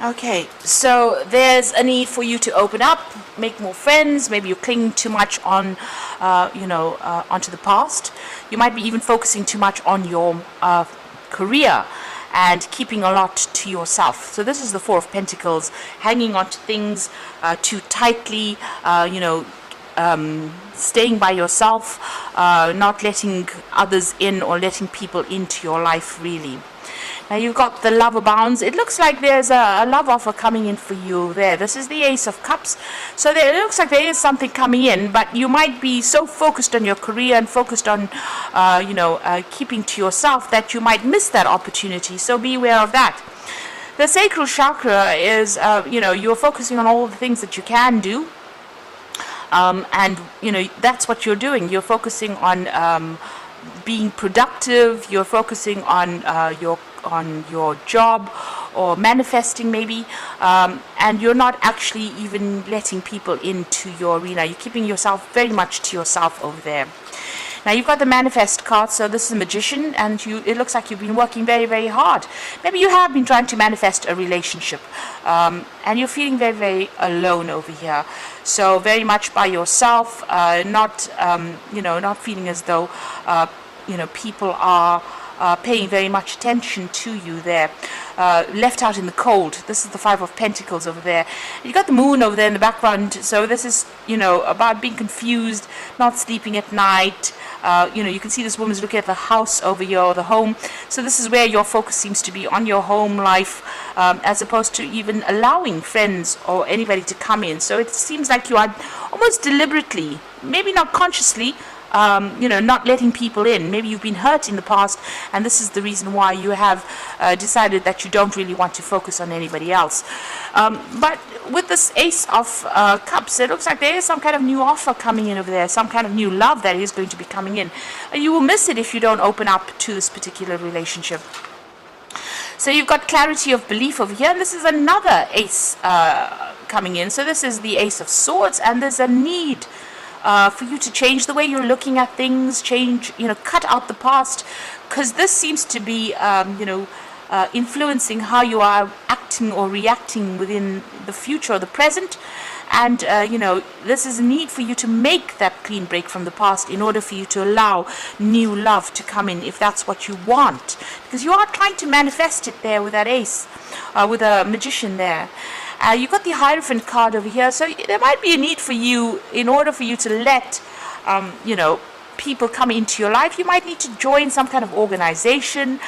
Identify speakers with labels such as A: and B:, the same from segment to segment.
A: Okay, so there's a need for you to open up, make more friends. Maybe you're clinging too much on, onto the past. You might be even focusing too much on your career and keeping a lot to yourself. So this is the Four of Pentacles, hanging on to things too tightly, staying by yourself, not letting others in or letting people into your life really. Now you've got the Lover Bounds. It looks like there's a love offer coming in for you there. This is the Ace of Cups. So it looks like there is something coming in, but you might be so focused on your career and focused on, keeping to yourself that you might miss that opportunity. So be aware of that. The sacral chakra is, you're focusing on all the things that you can do. And, that's what you're doing. You're focusing on being productive. You're focusing on your job or manifesting maybe, and you're not actually even letting people into your arena. You're keeping yourself very much to yourself over there. Now you've got the Manifest card, so this is a Magician, and it looks like you've been working very, very hard. Maybe you have been trying to manifest a relationship, and you're feeling very, very alone over here. So very much by yourself, not feeling as though, people are paying very much attention to you there. Left out in the cold. This is the Five of Pentacles over there. You've got the moon over there in the background, so this is, about being confused, not sleeping at night. You can see this woman's looking at the house over here, or the home. So this is where your focus seems to be, on your home life, as opposed to even allowing friends or anybody to come in. So it seems like you are almost deliberately, maybe not consciously, not letting people in. Maybe you've been hurt in the past, and this is the reason why you have decided that you don't really want to focus on anybody else. But with this Ace of Cups, it looks like there is some kind of new offer coming in over there, some kind of new love that is going to be coming in. And you will miss it if you don't open up to this particular relationship. So you've got clarity of belief over here, and this is another Ace coming in. So this is the Ace of Swords, and there's a need for you to change the way you're looking at things, cut out the past, because this seems to be, influencing how you are acting or reacting within the future or the present. And, this is a need for you to make that clean break from the past in order for you to allow new love to come in, if that's what you want. Because you are trying to manifest it there with that Ace, with a Magician there. You've got the Hierophant card over here, so there might be a need for you, in order for you to let, people come into your life. You might need to join some kind of organization,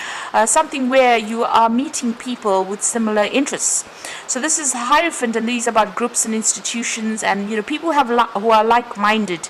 A: something where you are meeting people with similar interests. So this is Hierophant, and these are about groups and institutions, and people who are like-minded.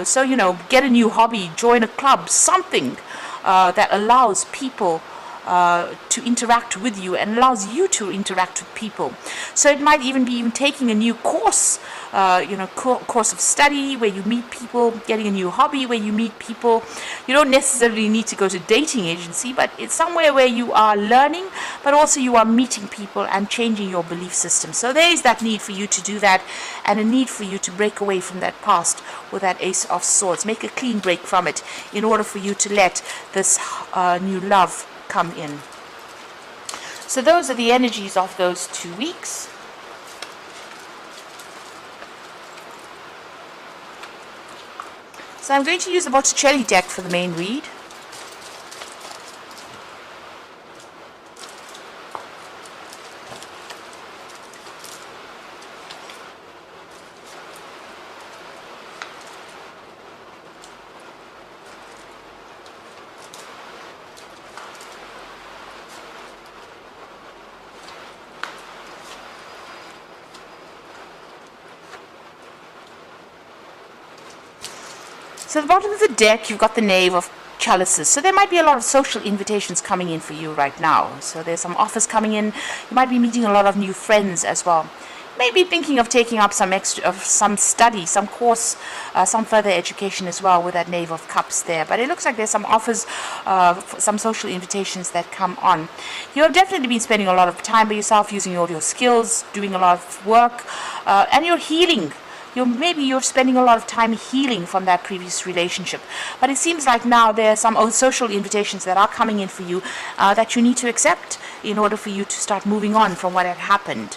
A: So get a new hobby, join a club, something that allows people to interact with you and allows you to interact with people. So it might even be taking a new course, course of study where you meet people, getting a new hobby where you meet people. You don't necessarily need to go to dating agency, but it's somewhere where you are learning, but also you are meeting people and changing your belief system. So there is that need for you to do that, and a need for you to break away from that past with that Ace of Swords. Make a clean break from it in order for you to let this new love come in. So those are the energies of those 2 weeks. So I'm going to use the Botticelli deck for the main read. So at the bottom of the deck, you've got the Knave of Chalices. So there might be a lot of social invitations coming in for you right now. So there's some offers coming in. You might be meeting a lot of new friends as well. Maybe thinking of taking up some study, some course, some further education as well with that Knave of Cups there. But it looks like there's some offers, some social invitations that come on. You have definitely been spending a lot of time by yourself, using all your skills, doing a lot of work, and you're healing maybe you're spending a lot of time healing from that previous relationship. But it seems like now there are some social invitations that are coming in for you that you need to accept in order for you to start moving on from what had happened.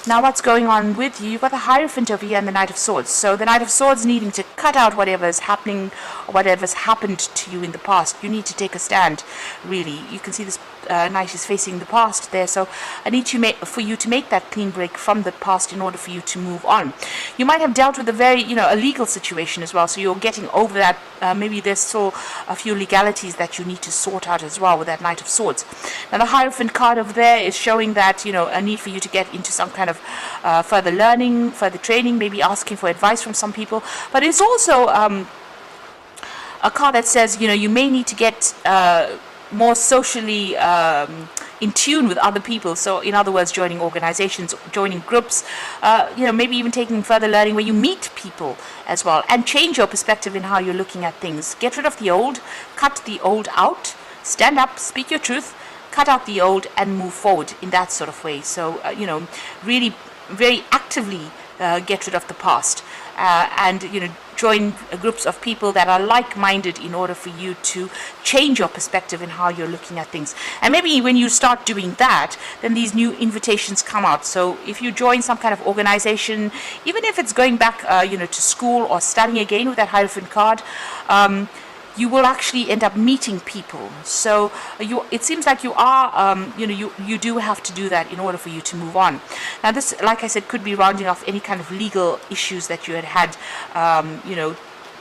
A: Now what's going on with you? You've got the Hierophant over here and the Knight of Swords. So the Knight of Swords needing to cut out whatever is happening or whatever's happened to you in the past. You need to take a stand, really. You can see this Knight is facing the past there. So I need for you to make that clean break from the past in order for you to move on. You might have dealt with a very, a legal situation as well. So you're getting over that. Maybe there's still a few legalities that you need to sort out as well with that Knight of Swords. Now the Hierophant card over there is showing that, a need for you to get into some kind of further learning, further training, maybe asking for advice from some people. But it's also a card that says, you may need to get more socially in tune with other people. So in other words, joining organizations, joining groups, maybe even taking further learning where you meet people as well, and change your perspective in how you're looking at things. Get rid of the old, cut the old out, stand up, speak your truth, cut out the old, and move forward in that sort of way. So, really very actively get rid of the past and, join groups of people that are like-minded in order for you to change your perspective in how you're looking at things. And maybe when you start doing that, then these new invitations come out. So if you join some kind of organization, even if it's going back, to school or studying again with that Hierophant card, you will actually end up meeting people. So it seems like you are, you do have to do that in order for you to move on. Now this, like I said, could be rounding off any kind of legal issues that you had,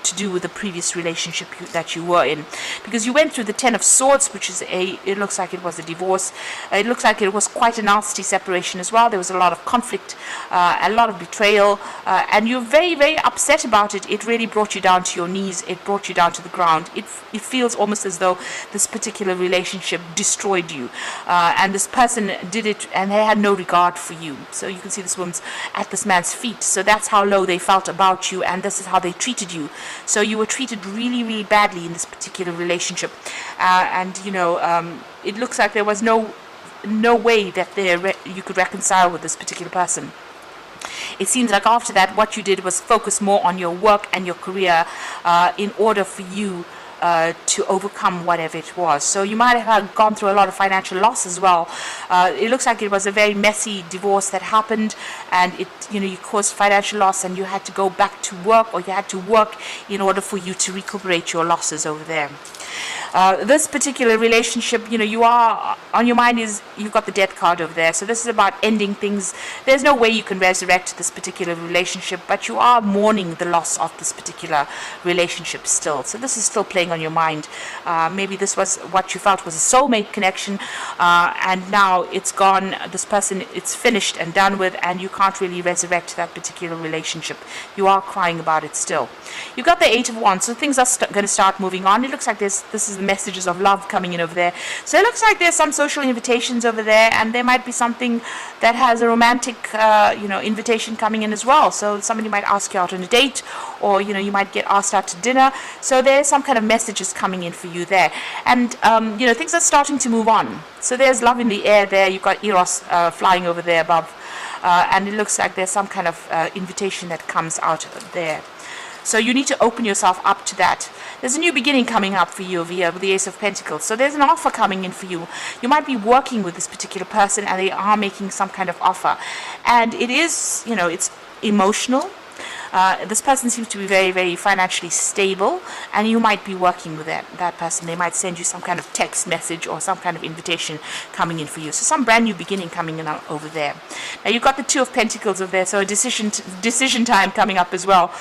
A: to do with the previous relationship that you were in, because you went through the Ten of Swords, which is it looks like it was a divorce. It looks like it was quite a nasty separation as well. There was a lot of conflict, a lot of betrayal, and you're very, very upset about it. It really brought you down to your knees. It brought you down to the ground. It feels almost as though this particular relationship destroyed you, and this person did it, and they had no regard for you. So you can see this woman's at this man's feet. So that's how low they felt about you, and this is how they treated you. So you were treated really, really badly in this particular relationship, and it looks like there was no way that you could reconcile with this particular person. It seems like after that, what you did was focus more on your work and your career in order for you to overcome whatever it was. So you might have gone through a lot of financial loss as well. It looks like it was a very messy divorce that happened, and you caused financial loss, and you had to go back to work, or you had to work in order for you to recuperate your losses over there. This particular relationship, you are on your mind is you've got the Death card over there. So this is about ending things. There's no way you can resurrect this particular relationship, but you are mourning the loss of this particular relationship still. So this is still playing on your mind. Maybe this was what you felt was a soulmate connection, and now it's gone. This person, it's finished and done with, and you can't really resurrect that particular relationship. You are crying about it still. You've got the Eight of Wands, so things are going to start moving on. It looks like this is the messages of love coming in over there. So it looks like there's some social invitations over there, and there might be something that has a romantic, invitation coming in as well. So somebody might ask you out on a date, or you might get asked out to dinner. So there's some kind of messages coming in for you there, and things are starting to move on. So there's love in the air there. You've got Eros flying over there above, and it looks like there's some kind of invitation that comes out there. So you need to open yourself up to that. There's a new beginning coming up for you over here with the Ace of Pentacles. So there's an offer coming in for you. You might be working with this particular person, and they are making some kind of offer. And it is, it's emotional. This person seems to be very, very financially stable, and you might be working with that person. They might send you some kind of text message or some kind of invitation coming in for you. So some brand new beginning coming in over there. Now you've got the Two of Pentacles over there, so a decision time coming up as well,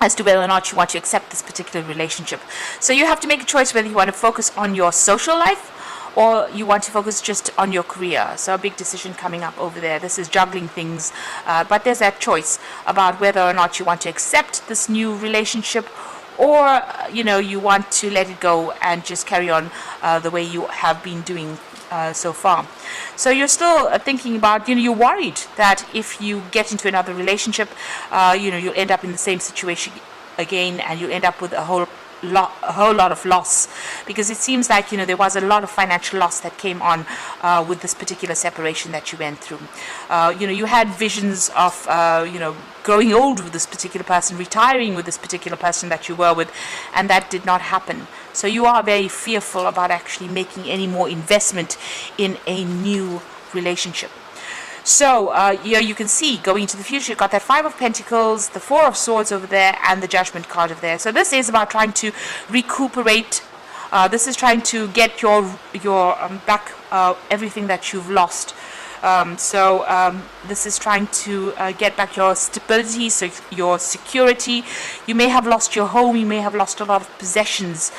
A: as to whether or not you want to accept this particular relationship. So you have to make a choice whether you want to focus on your social life or you want to focus just on your career. So a big decision coming up over there. This is juggling things, but there's that choice about whether or not you want to accept this new relationship, or you want to let it go and just carry on the way you have been doing so far. So you're still thinking about, you're worried that if you get into another relationship, you'll end up in the same situation again, and you'll end up with a whole a whole lot of loss, because it seems like there was a lot of financial loss that came on with this particular separation that you went through. You had visions of growing old with this particular person, retiring with this particular person that you were with, and that did not happen. So you are very fearful about actually making any more investment in a new relationship. So here you can see, going into the future, you've got that Five of Pentacles, the Four of Swords over there, and the Judgment card over there. So this is about trying to recuperate. This is trying to get your back everything that you've lost. This is trying to get back your stability, so your security. You may have lost your home. You may have lost a lot of possessions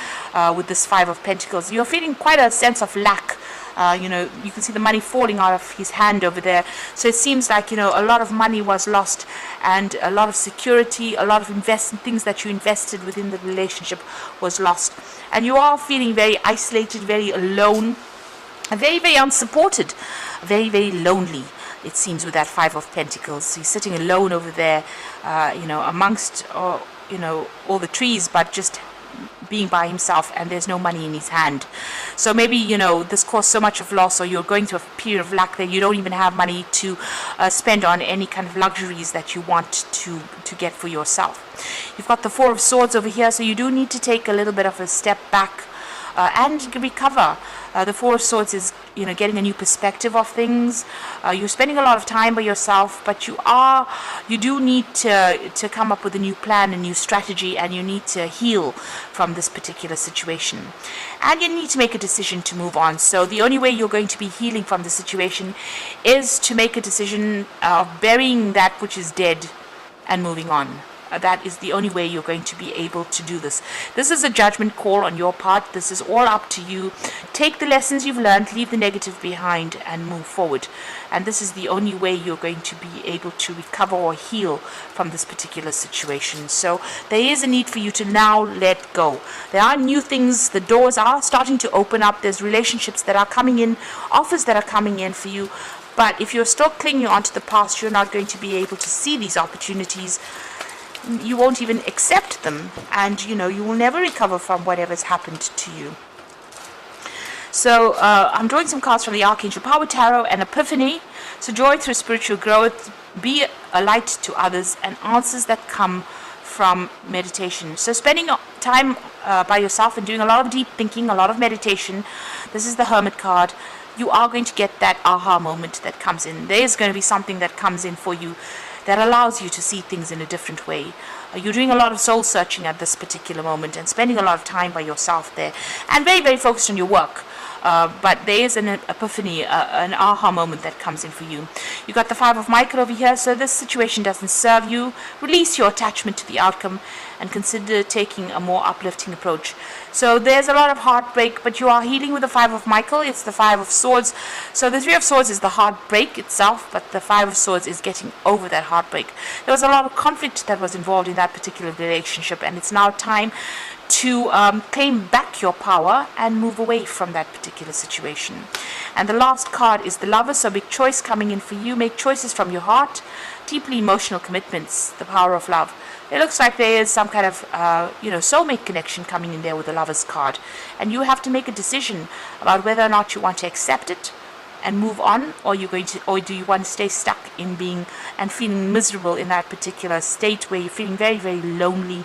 A: with this Five of Pentacles. You're feeling quite a sense of lack. You can see the money falling out of his hand over there. So it seems like, a lot of money was lost, and a lot of security, a lot of things that you invested within the relationship was lost. And you are feeling very isolated, very alone, very, very unsupported, very, very lonely, it seems, with that Five of Pentacles. So he's sitting alone over there, amongst, all the trees, but just being by himself, and there's no money in his hand. So maybe this caused so much of loss, or you're going through a period of lack that you don't even have money to spend on any kind of luxuries that you want to get for yourself. You've got the Four of Swords over here, so you do need to take a little bit of a step back and recover. The Four of Swords is getting a new perspective of things. You're spending a lot of time by yourself, but you do need to come up with a new plan, a new strategy, and you need to heal from this particular situation. And you need to make a decision to move on. So the only way you're going to be healing from the situation is to make a decision of burying that which is dead and moving on. That is the only way you're going to be able to do this. This is a judgment call on your part. This is all up to you. Take the lessons you've learned, leave the negative behind, and move forward. And this is the only way you're going to be able to recover or heal from this particular situation. So there is a need for you to now let go. There are new things. The doors are starting to open up. There's relationships that are coming in, offers that are coming in for you. But if you're still clinging onto the past, you're not going to be able to see these opportunities. You won't even accept them, and you will never recover from whatever's happened to you. So I'm drawing some cards from the Archangel Power Tarot and Epiphany. So joy through spiritual growth, be a light to others, and answers that come from meditation. So spending time by yourself and doing a lot of deep thinking, a lot of meditation. This is the Hermit card. You are going to get that aha moment that comes in. There is going to be something that comes in for you that allows you to see things in a different way. You're doing a lot of soul searching at this particular moment and spending a lot of time by yourself there, and very, very focused on your work. But there is an epiphany, an aha moment that comes in for you. You got the Five of Michael over here, so this situation doesn't serve you. Release your attachment to the outcome and consider taking a more uplifting approach. So there's a lot of heartbreak, but you are healing with the Five of Michael. It's the Five of Swords. So the Three of Swords is the heartbreak itself, but the Five of Swords is getting over that heartbreak. There was a lot of conflict that was involved in that particular relationship, and it's now time to claim back your power and move away from that particular situation. And the last card is the Lover, so big choice coming in for you. Make choices from your heart, deeply emotional commitments, the power of love. It looks like there is some kind of soulmate connection coming in there with the Lover's card, and you have to make a decision about whether or not you want to accept it and move on, or do you want to stay stuck in being and feeling miserable in that particular state where you're feeling very, very lonely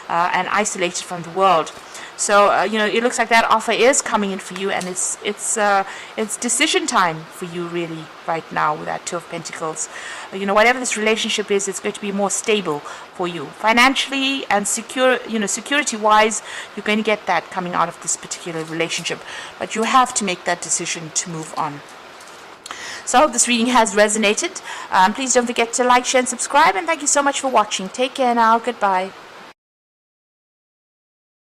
A: and isolated from the world. So it looks like that offer is coming in for you, and it's decision time for you really right now with that Two of Pentacles. Whatever this relationship is, it's going to be more stable for you financially and security wise. You're going to get that coming out of this particular relationship, but you have to make that decision to move on. So I hope this reading has resonated. Please don't forget to like, share, and subscribe, and thank you so much for watching. Take care now. Goodbye.